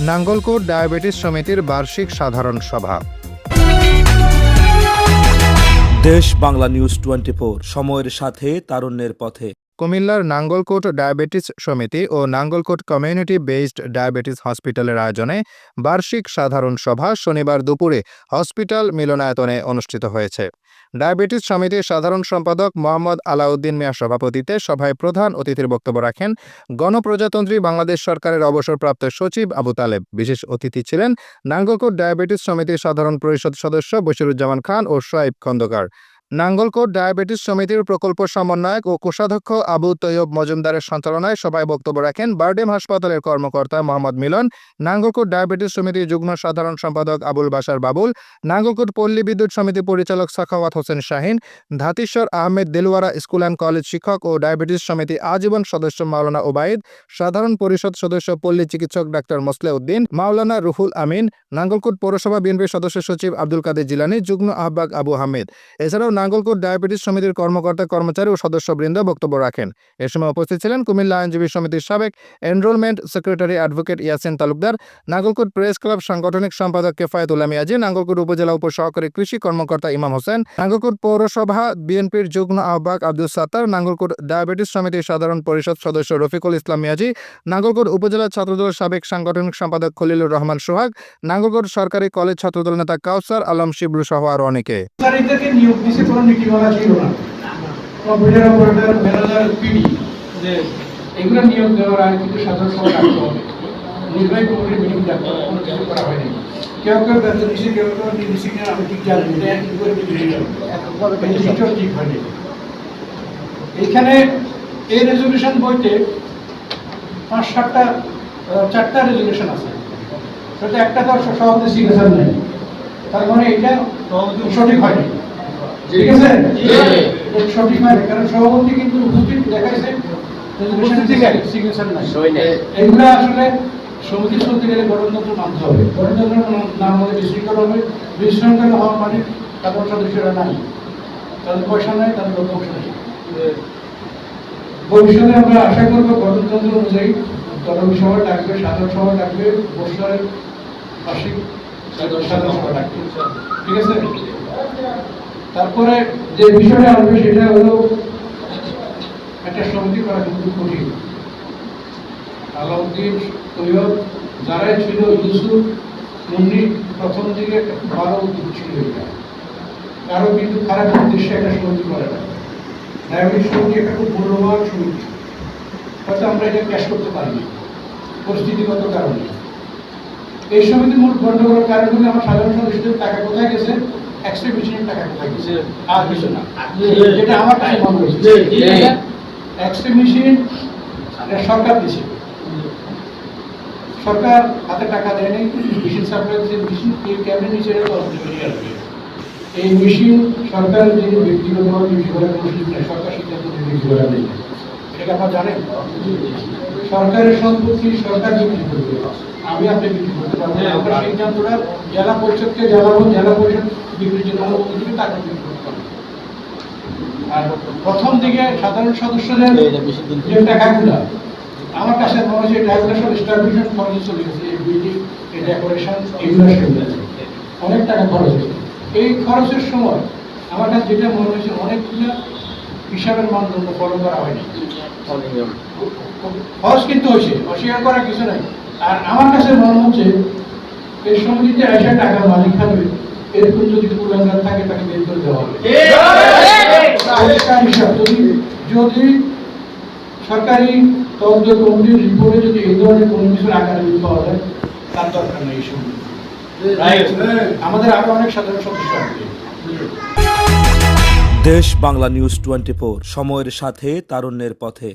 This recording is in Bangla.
নাঙ্গলকোট ডায়াবেটিস সমিতির বার্ষিক সাধারণ সভা। দেশ বাংলা নিউজ 24, সময়ের সাথে তারুণ্যের পথে। কুমিল্লার নাঙ্গলকোট ডায়াবেটিস সমিতি ও নাঙ্গলকোট কমিউনিটি বেসড ডায়াবেটিস হসপিটালের আয়োজনে বার্ষিক সাধারণ সভা শনিবার দুপুরে হসপিটাল মিলনায়তনে অনুষ্ঠিত হয়েছে। ডায়াবেটিস সমিতির সাধারণ সম্পাদক মোহাম্মদ আলাউদ্দিন মিয়া সভাপতিত্বে সভায় প্রধান অতিথির বক্তব্য রাখেন গণপ্রজাতন্ত্রী বাংলাদেশ সরকারের অবসরপ্রাপ্ত সচিব আবু তালেব। বিশেষ অতিথি ছিলেন নাঙ্গলকোট ডায়াবেটিস সমিতির সাধারণ পরিষদ সদস্য বশিরুজ্জামান খান ও শোয়েব খন্দকার। নাঙ্গলকোট ডায়াবেটিস সমিতির প্রকল্প সমন্বয়ক ও কোষাধ্যক্ষ আবু তৈয়ব মজুমদারের সঞ্চালনায় সভায় বক্তব্য রাখেন বারডেম হাসপাতালের কর্মকর্তা মোহাম্মদ মিলন, নাঙ্গলকোট ডায়াবেটিস সমিতির যুগ্ম সাধারণ সম্পাদক আবুল বাশার বাবুল, নাঙ্গলকোট পল্লী বিদ্যুৎ সমিতি পরিচালক Sakhawat Hossain Shahin, Dhatishwar Ahmed Delwara school and college শিক্ষক ও ডায়াবেটিস সমিতি আজীবন সদস্য মাওলানা ওবায়দ, সাধারণ পরিষদ সদস্য পল্লী চিকিৎসক ডাক্তার মোসলেউদ্দিন, মাওলানা রুহুল আমিন, নাঙ্গলকোট পৌরসভা বিএনপির সদস্য সচিব আব্দুল কাদের জিলানী, যুগ্ম আহ্বায়ক আবু হামিদ। এছাড়াও নাঙ্গলকোট ডায়াবেটিস সমিতির কর্মকর্তা কর্মচারী ও সদস্যবৃন্দ বক্তব্য রাখেন। এ সময় উপস্থিত ছিলেন কুমিল্লা আইনজীবী সমিতির সাবেক enrolment secretary advocate Yasin Talukdar, Nangalkot press club সাংগঠনিক সম্পাদক কেফায়েতুল্লাহ মিয়াজি, নাঙ্গলকোট উপজেলা উপসহকারী কৃষি কর্মকর্তা ইমাম হোসেন, নাঙ্গলকোট পৌরসভা বিএনপির যুগ্ম আহ্বায়ক আব্দুল সাত্তার, নাঙ্গলকোট ডায়াবেটিস সমিতির সাধারণ পরিষদ সদস্য রফিকুল ইসলাম মিয়াজি, নাঙ্গলকোট উপজেলা ছাত্রদল সাবেক সাংগঠনিক সম্পাদক খলিলুর রহমান সোহাগ, নাঙ্গলকোট সরকারি কলেজ ছাত্রদল নেতা কাউসার আলম শিবলু সহ আরো অনেকে। কম্পিউটার অপারেটর, ম্যানেজার, পিডি যে এগুলো নিয়োগ দেওয়ার আগে কিন্তু সাধারণ সভা ডাকতে হবে, নির্বাহী কমিটির মিটিং ডাকতে হবে, কোনো কিছু করা হয়নি। কেউ কেউ ব্যর্থ দিচ্ছে, কেউ কেউ নির্দিষ্ট আমি ঠিক জানি ঠিক হয়নি। এইখানে এই রেজলিউশন বইতে 4টা রেজলিউশন আছে, সেটা একটা তো সভাপতি সিগনেচার নেই, তার মানে এটা সঠিক হয়নি। ঠিক আছে, সঠিক হয় কারণ সভাপতি কিন্তু উপস্থিত দেখাইছে সিগনেচার নাই। এগুলো আসলে সমিতি চলতে গেলে গণতন্ত্র মানতে হবে, গণতন্ত্র নাম হলে বিশৃঙ্খলা হবে, বিশৃঙ্খলা হওয়া মানে তাদের সদস্যরা নাই, তাদের পয়সা নাই, তাদের লোক নেই। ভবিষ্যতে আমরা আশা করবো গণতন্ত্র অনুযায়ী তরফ সভা ডাকবে, সাধারণ সভা ডাকবে, বছরের বার্ষিক সাধারণ সভা ডাকবে। ঠিক আছে, তারপরে যে বিষয়টা আসবে সেটা হলো একটা সমিতি করা কিন্তু কঠিন। আলাউদ্দিন, তৈয়ব যারাই ছিল, ইউসুফ, মুন্নি, প্রথম দিকে ভালো উদ্যোগ ছিল এটা, কারো কিন্তু খারাপ উদ্দেশ্যে একটা সমিতি করে না। ডায়াবেটিস সমিতি একটা খুব মূল্যবান সমিতি, হয়তো আমরা এটা ক্যাশ করতে পারিনি পরিস্থিতিগত কারণে। এই সমিতির মূল গণ্ডগোলের কারণ হলে আমার সাধারণ সদস্যদের টাকা কোথায় গেছে, এক্সরে মেশিনের টাকা কোথায় গেছে, আর কিছু না, যেটা আমার কাছে মনে হয়েছে। এক্সরে মেশিন সরকার দিচ্ছে, সরকার হাতে টাকা দেয় নাই, মেশিন সাপ্লাই দিচ্ছে, মেশিন ক্যাবিনেট নিচে আসবে। এই মেশিন সরকার যদি ব্যক্তিগতভাবে বিক্রি করার কোনো সুযোগ নেই, সরকার সিদ্ধান্ত বিক্রি করা নেই, এটাকে আপনারা জানেন। সরকারের সম্পত্তি সরকার বিক্রি করবে, আমি আপনি বিক্রি করতে পারবো না। আমরা সিদ্ধান্তটা জেলা পরিষদকে জানাবো, জেলা পরিষদ বিক্রির জন্য অনুমতি দিবে, তাকে বিক্রি করতে পারবে। আর প্রথম দিকে সাধারণ সদস্যদের যে টাকাগুলো আমার কাছে মনে হচ্ছে টাকাগুলো সব এস্টাবলিশমেন্ট খরচে চলে গেছে, এই বিল্ডিং, এই ডেকোরেশন, এগুলো অনেক টাকা খরচ হয়েছে। এই খরচের সময় আমার কাছে যেটা মনে হয়েছে অনেকগুলো হিসাবের মানদণ্ড ফলো করা হয়নি। খরচ কিন্তু হয়েছে, অস্বীকার করার কিছু নাই। আর আমার কাছে মনে হচ্ছে এই সমিতিতে এসে টাকা মালিক থাকবে, এরকম যদি কুলাঙ্গার থাকে তাকে বের করে দেওয়া হবে। যদি সরকারি তদন্ত কমিটির রিপোর্টে যদি এই ধরনের কোনো কিছুর আকারে পাওয়া যায়, তার দরকার নেই। এই সমিতি আমাদের আরো অনেক সাধারণ সদস্য আছে। দেশ বাংলা নিউজ 24, সময়ের সাথে তারুণ্যের পথে।